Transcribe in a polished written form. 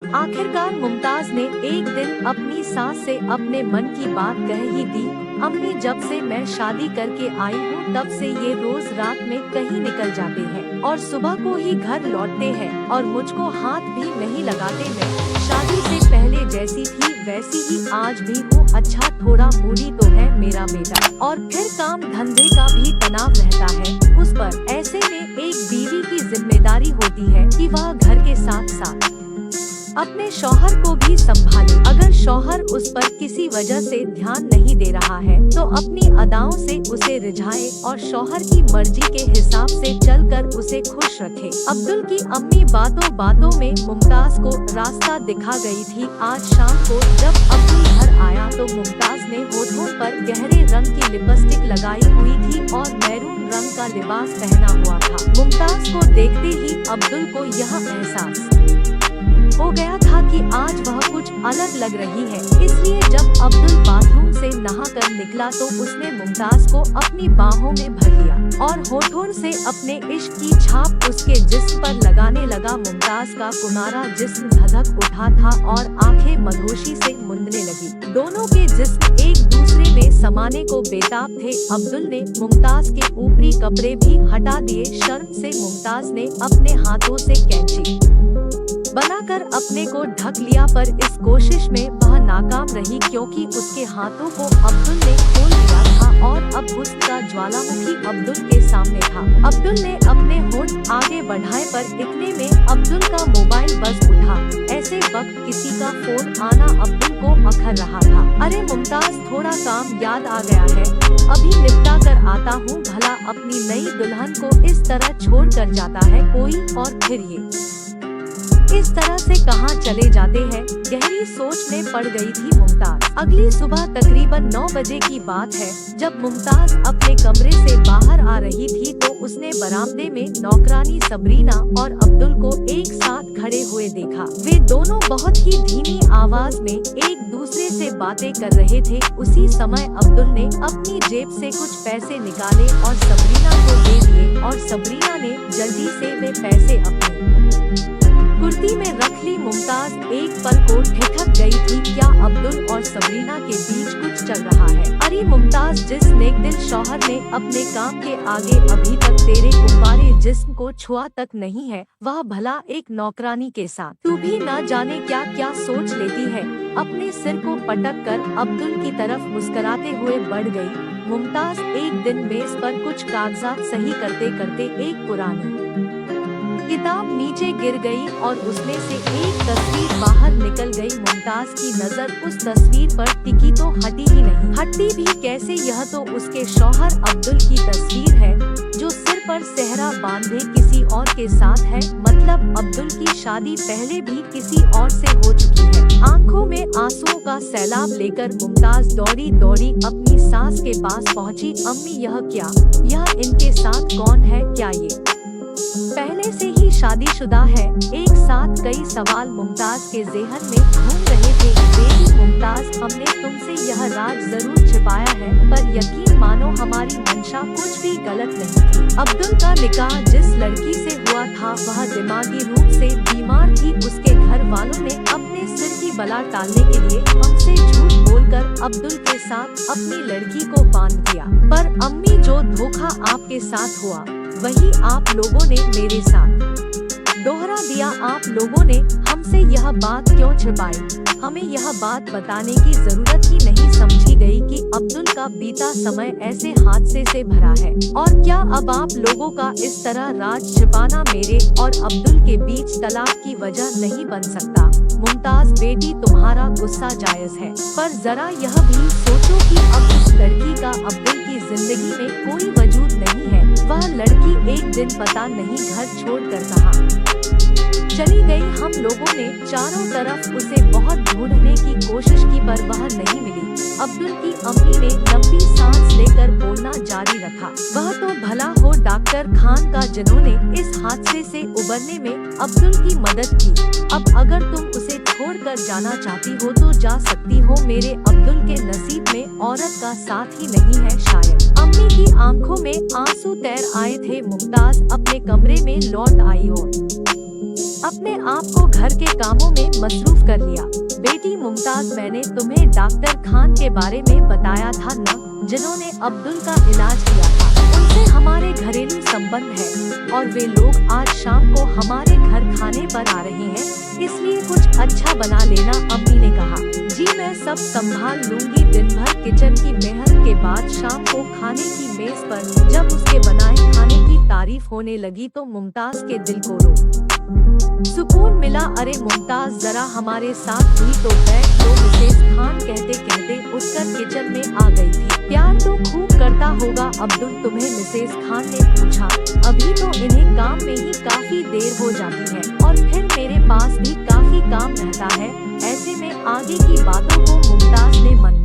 आखिरकार मुमताज ने एक दिन अपनी सास से अपने मन की बात कह ही दी। अम्मी, जब से मैं शादी करके आई हूँ तब से ये रोज रात में कहीं निकल जाते हैं और सुबह को ही घर लौटते हैं और मुझको हाथ भी नहीं लगाते। मैं शादी से पहले जैसी थी वैसी ही आज भी हूँ। अच्छा, थोड़ा मूडी तो है मेरा बेटा और फिर काम धंधे का भी तनाव रहता है उस पर। ऐसे में एक बीवी की जिम्मेदारी होती है कि वह घर के साथ साथ अपने शौहर को भी संभाले। अगर शौहर उस पर किसी वजह से ध्यान नहीं दे रहा है तो अपनी अदाओं से उसे रिझाए और शौहर की मर्जी के हिसाब से चलकर उसे खुश रखे। अब्दुल की अम्मी बातों बातों में मुमताज को रास्ता दिखा गई थी। आज शाम को जब अब्दुल घर आया तो मुमताज ने होठों पर गहरे रंग की लिपस्टिक लगाई हुई थी और मैरून रंग का लिबास पहना हुआ था। मुमताज को देखते ही अब्दुल को यह एहसास हो गया था कि आज वह कुछ अलग लग रही है। इसलिए जब अब्दुल बाथरूम से नहाकर निकला तो उसने मुमताज को अपनी बाहों में भर लिया और होठों से अपने इश्क की छाप उसके जिस्म पर लगाने लगा। मुमताज का कुमारा जिस्म धधक उठा था और आंखें मधोशी से मुंदने लगी। दोनों के जिस्म एक दूसरे में समाने को बेताब थे। अब्दुल ने मुमताज के ऊपरी कपड़े भी हटा दिए। शर्म से मुमताज ने अपने हाथों से कैंची बनाकर अपने को ढक लिया, पर इस कोशिश में वह नाकाम रही क्योंकि उसके हाथों को अब्दुल ने खोल दिया था और अब हुस्न का ज्वालामुखी अब्दुल के सामने था। अब्दुल ने अपने होंठ आगे बढ़ाए पर इतने में अब्दुल का मोबाइल बज उठा। ऐसे वक्त किसी का फोन आना अब्दुल को अखर रहा था। अरे मुमताज, थोड़ा काम याद आ गया है, अभी निपटा कर आता हूँ। भला अपनी नई दुल्हन को इस तरह छोड़ कर जाता है कोई, और फिर ये इस तरह से कहाँ चले जाते हैं। गहरी सोच में पड़ गई थी मुमताज। अगली सुबह तकरीबन 9 बजे की बात है जब मुमताज अपने कमरे से बाहर आ रही थी तो उसने बरामदे में नौकरानी सबरीना और अब्दुल को एक साथ खड़े हुए देखा। वे दोनों बहुत ही धीमी आवाज में एक दूसरे से बातें कर रहे थे। उसी समय अब्दुल ने अपनी जेब से कुछ पैसे निकाले और सबरीना को दे दिए और सबरीना ने जल्दी से वे पैसे अपनी कुर्ती में रख ली। मुमताज एक पल को ठिठक गई थी। क्या अब्दुल और सबरीना के बीच कुछ चल रहा है? अरे मुमताज, जिस नेकदिल शौहर ने अपने काम के आगे अभी तक तेरे कुंवारे जिस्म को छुआ तक नहीं है, वह भला एक नौकरानी के साथ तू भी न जाने क्या क्या सोच लेती है। अपने सिर को पटक कर अब्दुल की तरफ मुस्कुराते हुए बढ़ गई। मुमताज एक दिन मेज पर कुछ कागजात सही करते करते एक पुरानी किताब नीचे गिर गई और उसमें से एक तस्वीर बाहर निकल गई। मुमताज की नजर उस तस्वीर पर टिकी तो हटी ही नहीं। हटती भी कैसे, यह तो उसके शौहर अब्दुल की तस्वीर है जो सिर पर सेहरा बांधे किसी और के साथ है। मतलब अब्दुल की शादी पहले भी किसी और से हो चुकी है। आंखों में आंसुओं का सैलाब लेकर मुमताज दौड़ी दौड़ी अपनी सास के पास पहुंची। अम्मी, यह क्या, यह इनके साथ कौन है? क्या ये पहले से ही शादीशुदा है? एक साथ कई सवाल मुमताज के ज़हन में घूम रहे थे। बेटी मुमताज, हमने तुमसे यह राज जरूर छिपाया है, पर यकीन मानो हमारी मंशा कुछ भी गलत नहीं थी। अब्दुल का निकाह जिस लड़की से हुआ था वह दिमागी रूप से बीमार थी। उसके घर वालों ने अपने सिर की बला टालने के लिए हमसे झूठ बोलकर अब्दुल के साथ अपनी लड़की को बांध दिया। पर अम्मी, जो धोखा आपके साथ हुआ वही आप लोगों ने मेरे साथ दोहरा दिया। आप लोगों ने हमसे यह बात क्यों छिपाई? हमें यह बात बताने की जरूरत ही नहीं समझी गई कि अब्दुल का बीता समय ऐसे हादसे से भरा है। और क्या अब आप लोगों का इस तरह राज छिपाना मेरे और अब्दुल के बीच तलाक की वजह नहीं बन सकता? मुमताज बेटी, तुम्हारा गुस्सा जायज है, पर जरा यह भी सोचो कि अब उस लड़की का अब्दुल की जिंदगी में कोई वजूद नहीं है। वह लड़की एक दिन पता नहीं घर छोड़कर कहाँ चली गई। हम लोगों ने चारों तरफ उसे बहुत ढूंढने की कोशिश की पर वह नहीं मिली। अब्दुल की अम्मी ने लंबी सांस लेकर बोलना जारी रखा। वह तो भला हो डॉक्टर खान का जिन्होंने इस हादसे से उबरने में अब्दुल की मदद की। अब अगर तुम उसे छोड़कर जाना चाहती हो तो जा सकती हो। मेरे अब्दुल के नसीब में औरत का साथ ही नहीं है शायद। अम्मी की आंखों में आंसू तैर आए थे। मुमताज अपने कमरे में लौट आई और अपने आप को घर के कामों में मसरूफ कर लिया। बेटी मुमताज, मैंने तुम्हें डॉक्टर खान के बारे में बताया था न, जिन्होंने अब्दुल का इलाज किया था। उनसे हमारे घरेलू संबंध है और वे लोग आज शाम को हमारे घर खाने पर आ रहे हैं, इसलिए कुछ अच्छा बना लेना, अम्मी ने कहा। जी मैं सब संभाल लूंगी। दिन भर किचन की मेहनत के बाद शाम को खाने की मेज पर जब उसके बनाए खाने की तारीफ होने लगी तो मुमताज के दिल को सुकून मिला। अरे मुमताज, जरा हमारे साथ हुई तो बैठ लो, मिसेस खान कहते कहते उठकर किचन में आ गई थी। प्यार तो खूब करता होगा अब्दुल तुम्हें, मिसेस खान ने पूछा। अभी तो इन्हें काम में ही काफी देर हो जाती है और फिर मेरे पास भी काफी काम रहता है। ऐसे में आगे की बातों को मुमताज ने मन